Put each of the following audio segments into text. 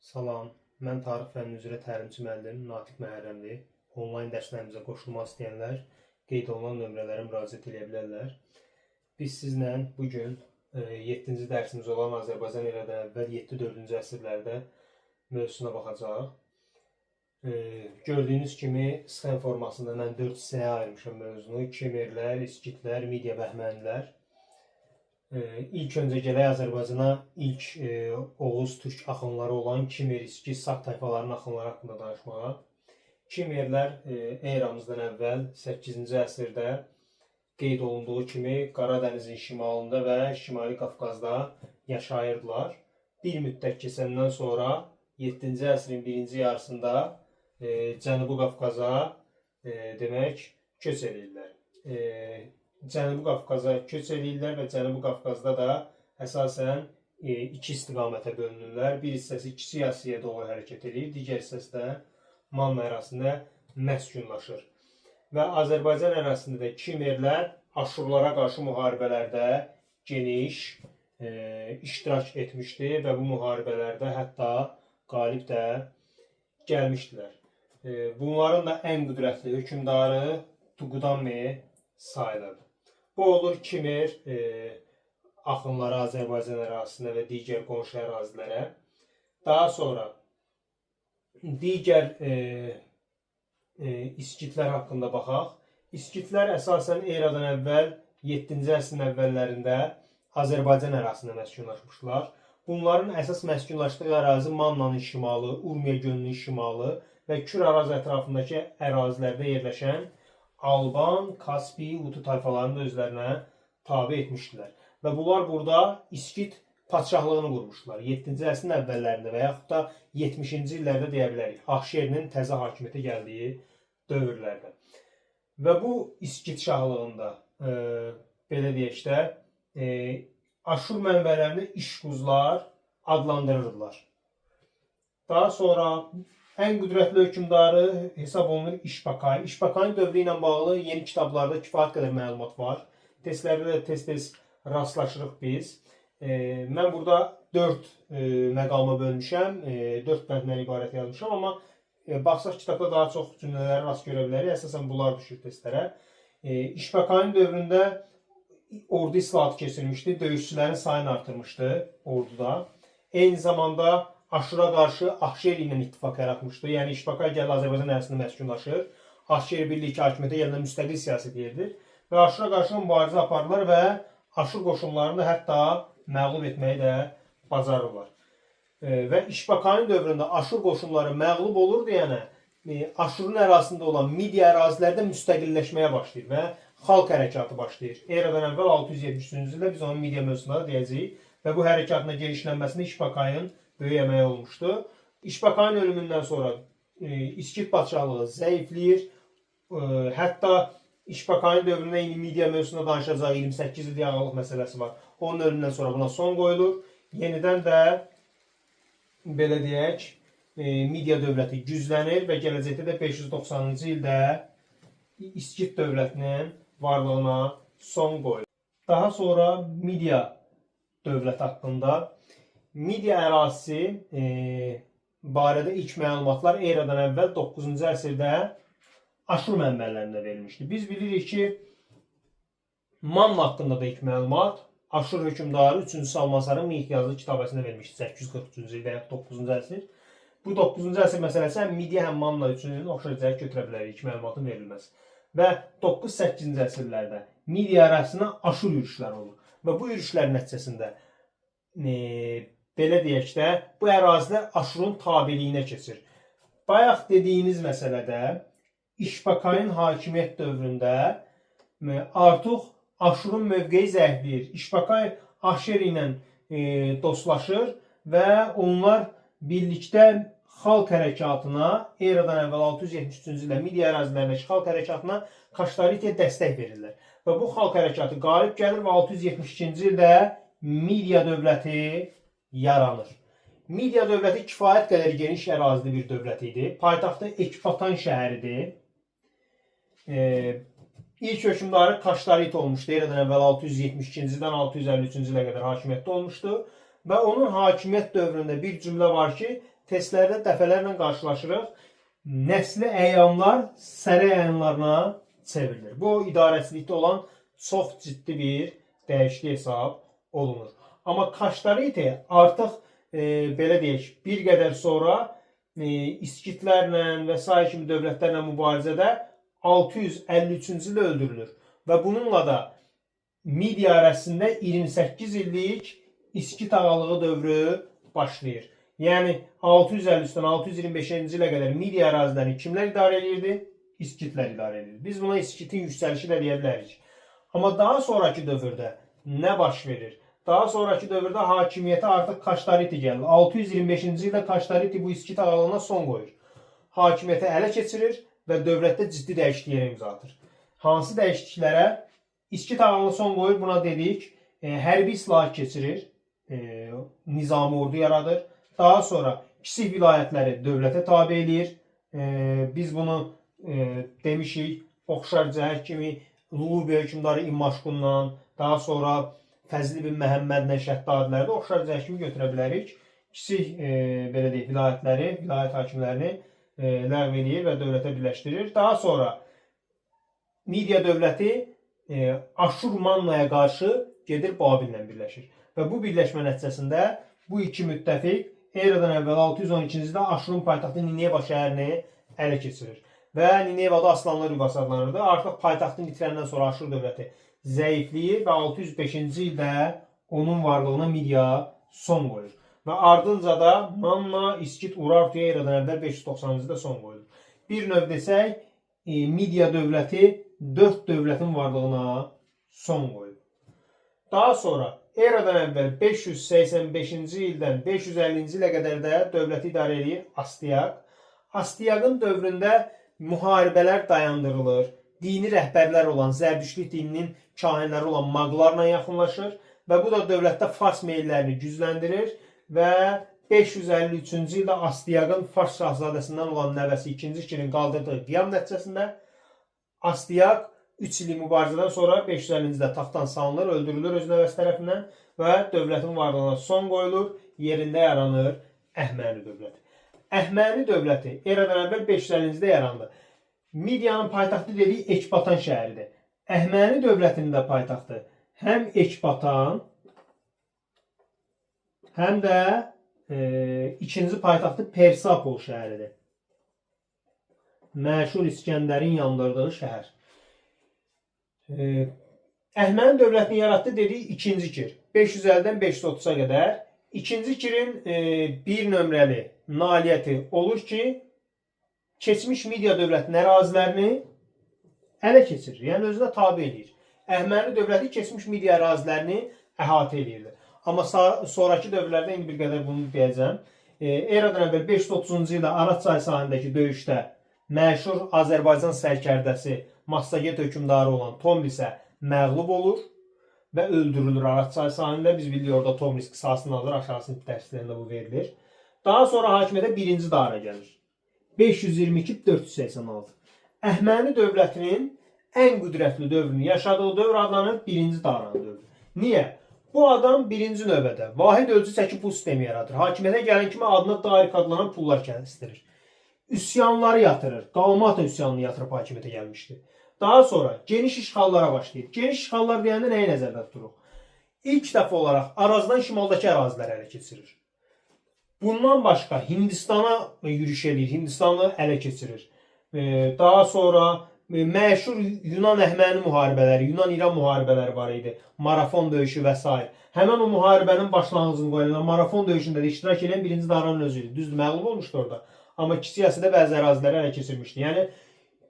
Salam, mən tarix fənni üzrə təlimçi müəllim Natiq Məhərrəmli. Onlayn dərslərimizə qoşulmaq istəyənlər qeyd olunan nömrələrə müraciət edə bilərlər. Biz sizlə bugün 7-ci dərsimiz olan Azərbaycan eradan əvvəl 7-4-cü əsrlərdə mövzusuna baxacağıq. Gördüyünüz kimi sxem formasında mən 4 hissəyə ayırmışam mövzunu. Kimerlər, İskitlər, Midiya Bəhmənilər. İlk öncə gələk Azərbaycana ilk Oğuz Türk axınları olan Kimer, İskit, Sak tayfalarının axınları haqqında danışmağa. Kimerlər eramızdan əvvəl 8-ci əsrdə qeyd olunduğu kimi Qaradənizin şimalında və Şimali Qafqazda yaşayırdılar. Bir müddət keçəndən sonra 7-ci əsrin birinci yarısında Cənubi Qafqaza demək köç edirlər. Cənubi Qafqaza köç edirlər və Cənubi Qafqazda da əsasən iki istiqamətə bölünürlər. Bir hissəsi Kiçik Asiyaya doğru hərəkət edir, digər hissəsi də Manna ərazisində məskunlaşır. Və Azərbaycan ərazisində də Kimerlər Aşurlara qarşı müharibələrdə geniş iştirak etmişdi və bu müharibələrdə hətta qalib də gəlmişdilər. Bunların da ən qüdrətli hökmdarı Tuqdame sayılır. Bu olur Kimer axınları Azərbaycan ərazisində və digər qonşu ərazilərə. Daha sonra digər İskitlər haqqında baxaq. İskitlər əsasən eradan əvvəl 7-ci əsrin əvvəllərində Azərbaycan ərazisində məskunlaşmışlar. Bunların əsas məskunlaşdığı ərazi Mannanın şimalı, Urmiya gölünün şimalı və Kür Araz ətrafındakı ərazilərdə yerləşən Alban, Kaspi, Utu tayfalarını da özlərinə tabe etmişdilər. Və bunlar burada İskit padşahlığını qurmuşlar. 7-ci əsrin əvvəllərində və yaxud da 70-ci illərdə deyə bilərik. Ahşerinin təzə hakimiyyətə gəldiyi dövrlərdə. Və bu İskit şahlığında belə deyək də Aşur mənbələrini İşquzlar adlandırırdılar. Daha sonra ən qüdrətli hökmdarı hesab olunur İşbakay. İşbakayın dövrü ilə bağlı yeni kitablarda kifayət qədər məlumat var. Testlərdə də tez-tez rastlaşırıq biz. Mən burada 4 məqama bölmüşəm, 4 bənddən ibarət yazmışam, amma baxsaq kitabda daha çox cümlələri rast görə bilərik. Əsasən bunlar düşür testlərə. İşbakayın dövründə ordu islahatı keçirmişdi, döyüşçülərin sayını artırmışdı orduda. Eyni zamanda Aşura qarşı Ahşer ilə ittifaq yaratmışdı. Yəni İşbakay gəldi Azərbaycan ərazisində məskunlaşır. Ahşer birliyi hakimiyyətə gələndə müstəqil siyasət edir və Aşura qarşı mübarizə aparırlar və Aşur qoşunlarını hətta məğlub etməyi də bacarırlar. Və İşbakayın dövründə Aşur qoşunları məğlub olur deyənə Aşurun ərazisində olan Midiya ərazilərdə müstəqilləşməyə başlayır və xalq hərəkatı başlayır. Eradan əvvəl 673-cü ildə biz onun Midiya mövzusunda deyəcəyik və bu hərəkatına genişlənməsində İşbakayın böyük əməyi olmuşdu. İşbakayın ölümündən sonra İskit padşahlığı zəifləyir. Hətta İşbakayın dövründə Midiya mövzusunda danışacaq 28 il yağlıq məsələsi var. Onun ölümündən sonra buna son qoyulur. Yenidən də belə deyək, Midiya dövləti güclənir və gələcəkdə də 590-cı ildə İskit dövlətinin varlığına son qoyulur. Daha sonra Midiya dövləti haqqında Midiya ərazisi barədə ilk məlumatlar eradan əvvəl 9-cu əsrdə Aşur mənbələrində verilmişdi. Biz bilirik ki, Manna haqqında da ilk məlumat Aşur hökmdarı 3-cü Salmansarın Mix yazılı kitabəsində verilmişdi. 843-cü ildə, 9-cu əsr. Bu 9-cu əsr məsələsi həm Midiya, həm Manna üçün oxşar cəhət götürə bilərik ilk məlumatın verilməsi. Və 9-8-ci əsrlərdə Midiya ərazisinə Aşur yürüşləri olur. Və bu yürüşlərin nəticəsində belə deyək də, bu ərazilər Aşurun tabeliyinə keçir. Bayaq dediyimiz məsələdə İşbakayın hakimiyyət dövründə artıq Aşurun mövqeyi zəifləyir. İşbakay Ahşer ilə dostlaşır və onlar birlikdə xalq hərəkatına eradan əvvəl 673-cü ildə Midiya ərazilərindəki xalq hərəkatına Kaştaritiyə dəstək verirlər. Və bu xalq hərəkatı qalib gəlir və 672-ci ildə Midiya dövləti yaranır. Midiya dövləti kifayət qədər geniş ərazili bir dövlət idi. Paytaxtı Ekbatan şəhəridir. İlk hökmdarı Kaştarit olmuşdu. Eradan əvvəl 672-ci ildən 653-cü ilə qədər hakimiyyətdə olmuşdu. Və onun hakimiyyət dövründə bir cümlə var ki, testlərdə dəfələrlə qarşılaşırıq. Nəsli əyanlar sərə əyanlarına çevrilir. Bu idarəçilikdə olan çox ciddi bir dəyişiklik hesab olunur. Amma kaşları iti artıq belə deyək, bir qədər sonra İskitlərlə və sair kimi dövlətlərlə mübarizədə 653-cü ildə öldürülür. Və bununla da Midiya arasında 28 illik İskit ağalığı dövrü başlayır. Yəni 653-dən 625-ci ilə qədər Midiya ərazilərini kimlər idarə edirdi? İskitlər idarə edirdi. Biz buna İskitin yüksəlişi də deyə bilərik. Amma daha sonraki dövrdə nə baş verir? Daha sonraki dövrdə hakimiyyətə artıq Kaştariti gəlir. 625-ci ildə Kaştariti bu İskit ağalığına son qoyur. Hakimiyyəti ələ keçirir və dövlətdə ciddi dəyişikliklərə imza atır. Hansı dəyişikliklərə? İskit ağalığına son qoyur, buna dedik. Hərbi islahat keçirir. Nizami ordu yaradır. Daha sonra kiçik vilayətləri dövlətə tabe edir. Biz bunu demişik, oxşar cəhət kimi Lulubi hökmdarı İmmaşqundan, daha sonra Fəzli bin Məhəmmədlə Şəddadiləri də oxşar cəhət kimi götürə bilərik. Kiçik belə deyək, vilayətləri, vilayət hakimlərini ləğv edir və dövlətə birləşdirir. Daha sonra Midiya dövləti Aşur-Mannaya qarşı gedir Babillə birləşir. Və bu birləşmə nəticəsində bu iki müttəfiq eradan əvvəl 612-ci ildə Aşurun paytaxtı Nineva şəhərini ələ keçirir. Və Ninevada Aslanlar yuvası adlanırdı. Artıq paytaxtını itirəndən sonra Aşur dövləti zəifləyir və 605-ci ildə onun varlığına Midiya son qoyur. Və ardınca da Manna, İskit, Urartuya eradan əvvəl 590-cı ildə son qoyulur. Bir növ desək, Midiya dövləti 4 dövlətin varlığına son qoyur. Daha sonra eradan əvvəl 585-ci ildən 550-ci ilə qədər də dövləti idarə edir Astiyaq. Astiyaqın dövründə müharibələr dayandırılır. Dini rəhbərlər olan, Zərdüştlük dininin kahinləri olan maqlarla yaxınlaşır və bu da dövlətdə Fars meyillərini gücləndirir və 553-cü ildə Astiyaqın Fars şahzadəsindən olan nəvəsi 2-ci Kirin qaldırdığı qiyam nəticəsində Astiyaq 3 illik mübarizədən sonra 550-ci ildə taxtdan salınır, öldürülür öz nəvəsi tərəfindən və dövlətin varlığına son qoyulur, yerində yaranır Əhəməni dövləti. Əhəməni dövləti eradan əvvəl 550-ci ildə yarandı. Midiyanın paytaxtı dediyi Ekbatan şəhəridir. Əhəməni dövlətinin də paytaxtı həm Ekbatan, həm də ikinci paytaxtı Persapol şəhəridir. Məşhur İskəndərin yandırdığı şəhər. Əhəməni dövlətini yaratdı dediyi 2-ci Kir. 550-dən 530-a qədər. 2-ci Kirin bir nömrəli nailiyyəti olur ki, keçmiş Midiya dövlətinin ərazilərini ələ keçirir. Yəni özünə tabi edir. Əhəməni dövləti keçmiş Midiya ərazilərini əhatə edirdi. Amma sonraki dövrlərdə indi bir qədər bunu deyəcəm. Eradan əvvəl 530-cu ildə Araz çayı sahilindəki döyüşdə məşhur Azərbaycan sərkərdəsi Massaget hökmdarı olan Tomrisə məğlub olur və öldürülür Araz çayı sahilində. Biz bilirik orada Tomris qisasını alır, aşağısının dərslərində bu verilir. Daha sonra hakimiyyətə 1-ci Dara gəlir. 522-486. Əhəməni dövlətinin ən qüdrətli dövrünü yaşadığı dövr adlanır 1-ci Daranın dövrü. Niyə? Bu adam birinci növbədə vahid ölçü çəki pul sistemi yaradır. Hakimiyyətə gələn kimi adına darik adlanan pullar kəsdirir. Üsyanları yatırır. Qalmata üsyanını yatırıb hakimiyyətə gəlmişdir. Daha sonra geniş işğallara başlayır. Geniş işğallar deyəndə nəyi nəzərdə tuturuq? İlk dəfə olaraq Arazdan şimaldakı əraziləri ələ keçirir. Bundan başqa Hindistana yürüş edir. Hindistanı ələ keçirir. Daha sonra məşhur Yunan-Əhəməni müharibələri, Yunan-İran müharibələri var idi. Marafon döyüşü və s. Həmən o müharibənin başlanğıcını qoyulan Marafon döyüşündə də iştirak edən 1-ci Daranın özü idi. Düzdür, məğlub olmuşdu orada. Amma Kiçik Asiyada bəzi əraziləri ələ keçirmişdi. Yəni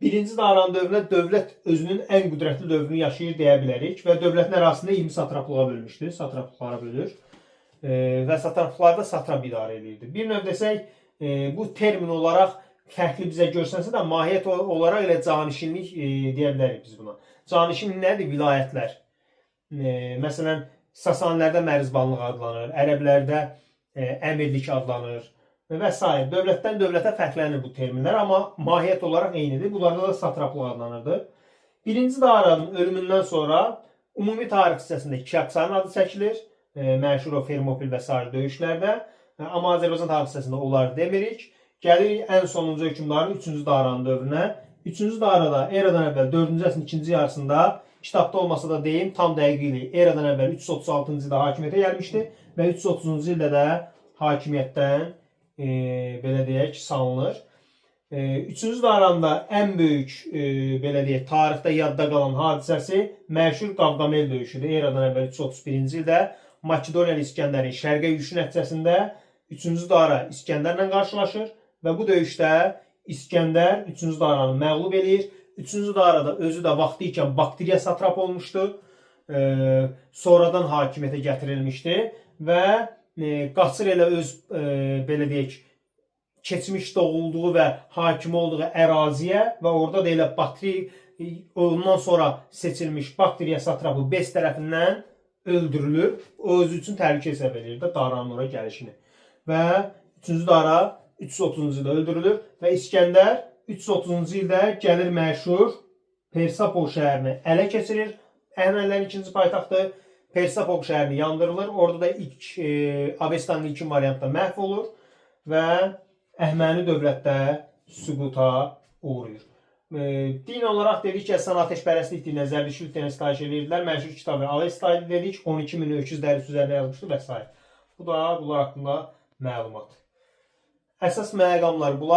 1-ci Daranın dövründə dövlət özünün ən qüdrətli dövrünü yaşayır deyə bilərik və dövlətin ərazisində 20 satraplığa bölmüşdü. Satraplıqlara bölür və satraplıqlarda satrap idarə edirdi. Bir növ desək, bu termin olaraq fərqli bizə görsənsə də mahiyyət olaraq elə canişinlik deyə bilərik biz buna. Canişinlik nədir? Vilayətlər. Məsələn, Sasanilərdə mərzbanlıq adlanır, Ərəblərdə əmirlik adlanır və s. Dövlətdən dövlətə fərqlənir bu terminlər, amma mahiyyət olaraq eynidir. Bunlarda da satraplıq adlanırdı. 1-ci Daranın ölümündən sonra ümumi tarix hissəsində Kiaksarın adı çəkilir. Məşhur o Fermopil və s. döyüşlərdə Amma Azərbaycan tarix hissəsində onları demirik. Gəlirik ən sonuncu hökmdarın 3-cü Daranın dövrünə. 3-cü Darada eradan əvvəl 4-cü əsrin ikinci yarısında, kitabda olmasa da deyim, tam dəqiqlik eradan əvvəl 336-cı ildə hakimiyyətə gəlmişdi və 330-cu ildə də hakimiyyətdən belə deyək, salınır. 3-cü Daranda ən böyük belə deyək, tarixdə yadda qalan hadisəsi məşhur Qavqamel döyüşüdür. Eradan əvvəl 331-ci ildə Makedoniyalı İskəndərin şərqə yürüşü nəticəsində 3-cü Dara İskəndərlə qarşılaşır və bu döyüşdə İskəndər 3-cü Daranı məğlub eləyir. 3-cü Darada özü də vaxtı ikən Bakteriya satrap olmuşdu. Sonradan hakimiyyətə gətirilmişdi və qaçır elə öz belə deyək, keçmiş doğulduğu və hakim olduğu əraziyə və orada da elə ondan sonra seçilmiş Bakteriya satrapı Bes tərəfindən öldürülür. O özü üçün təhlükə hesab edir də Daranın oraya gəlişini. Və 3-cü Dara 330-cu ildə öldürülür və İskəndər 330-cu ildə gəlir məşhur Persapol şəhərini ələ keçirir. Əhəmənilərin ikinci paytaxtı Persapol şəhərini yandırılır. Orada da ilk Avestanın ilkin variantda məhv olur və Əhəməni dövlətdə süquta uğrayır. Din olaraq dedik ki, Əsən ateşpərəstlik dininə, Zərdüştlük dininə sitayiş edirdilər. Məşhur kitabı Avesta dedik, 12.000 öküz dərisi üzərində yazmışdı və s. Bu da bunlar haqqında məlumat. Əsas məqamlar bunlar.